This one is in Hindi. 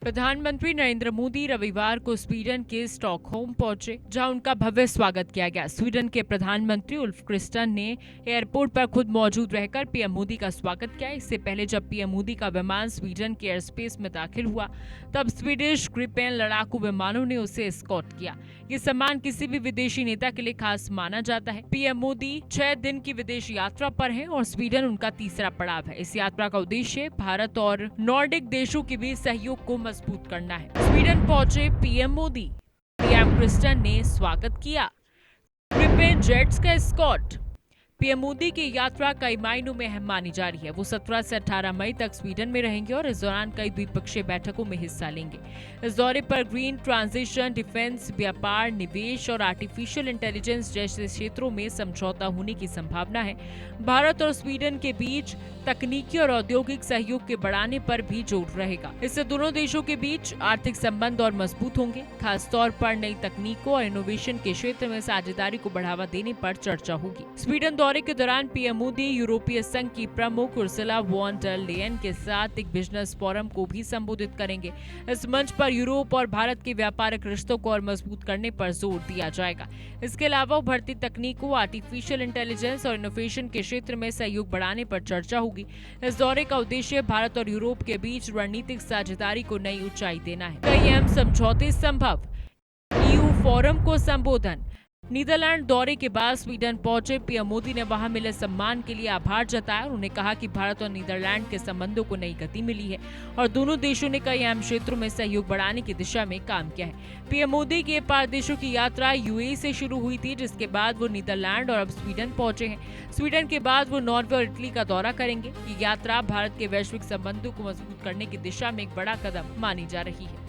प्रधानमंत्री नरेंद्र मोदी रविवार को स्वीडन के स्टॉकहोम पहुंचे, जहां उनका भव्य स्वागत किया गया। स्वीडन के प्रधानमंत्री उल्फ क्रिस्टन ने एयरपोर्ट पर खुद मौजूद रहकर पीएम मोदी का स्वागत किया। इससे पहले जब पीएम मोदी का विमान स्वीडन के एयर स्पेस में दाखिल हुआ, तब स्वीडिश ग्रिपेन लड़ाकू विमानों ने उसे एस्कॉर्ट किया। ये सम्मान किसी भी विदेशी नेता के लिए खास माना जाता है। पीएम मोदी 6 दिन की विदेश यात्रा पर हैं और स्वीडन उनका तीसरा पड़ाव है। इस यात्रा का उद्देश्य भारत और नॉर्डिक देशों के बीच सहयोग को मजबूत करना है। स्वीडन पहुंचे पीएम मोदी, पीएम क्रिस्टन ने स्वागत किया। ग्रिपेन जेट्स का एस्कॉर्ट। पीएम मोदी की यात्रा कई मायनों में अहम मानी जा रही है। वो 17 से 18 मई तक स्वीडन में रहेंगे और इस दौरान कई द्विपक्षीय बैठकों में हिस्सा लेंगे। इस दौरे पर ग्रीन ट्रांजिशन, डिफेंस, व्यापार, निवेश और आर्टिफिशियल इंटेलिजेंस जैसे क्षेत्रों में समझौता होने की संभावना है। भारत और स्वीडन के बीच तकनीकी और औद्योगिक सहयोग के बढ़ाने पर भी जोर रहेगा। इससे दोनों देशों के बीच आर्थिक संबंध और मजबूत होंगे। खास तौर पर नई तकनीकों और इनोवेशन के क्षेत्र में साझेदारी को बढ़ावा देने पर चर्चा होगी। स्वीडन दौरे के दौरान पीएम मोदी यूरोपीय संघ की प्रमुख उर्सुला वॉन डर लेयन के साथ एक बिजनेस फोरम को भी संबोधित करेंगे। इस मंच पर यूरोप और भारत के व्यापारिक रिश्तों को और मजबूत करने पर जोर दिया जाएगा। इसके अलावा उभरती तकनीकों, आर्टिफिशियल इंटेलिजेंस और इनोवेशन के क्षेत्र में सहयोग बढ़ाने पर चर्चा होगी। इस दौरे का उद्देश्य भारत और यूरोप के बीच रणनीतिक साझेदारी को नई ऊंचाई देना है। कई अहम समझौते संभव। ईयू फोरम को संबोधन। नीदरलैंड दौरे के बाद स्वीडन पहुंचे पीएम मोदी ने वहां मिले सम्मान के लिए आभार जताया। उन्होंने कहा कि भारत और नीदरलैंड के संबंधों को नई गति मिली है और दोनों देशों ने कई अहम क्षेत्रों में सहयोग बढ़ाने की दिशा में काम किया है। पीएम मोदी की 5 देशों की यात्रा यूएई से शुरू हुई थी, जिसके बाद वो नीदरलैंड और अब स्वीडन पहुंचे हैं। स्वीडन के बाद वो नॉर्वे और इटली का दौरा करेंगे। ये यात्रा भारत के वैश्विक संबंधों को मजबूत करने की दिशा में एक बड़ा कदम मानी जा रही है।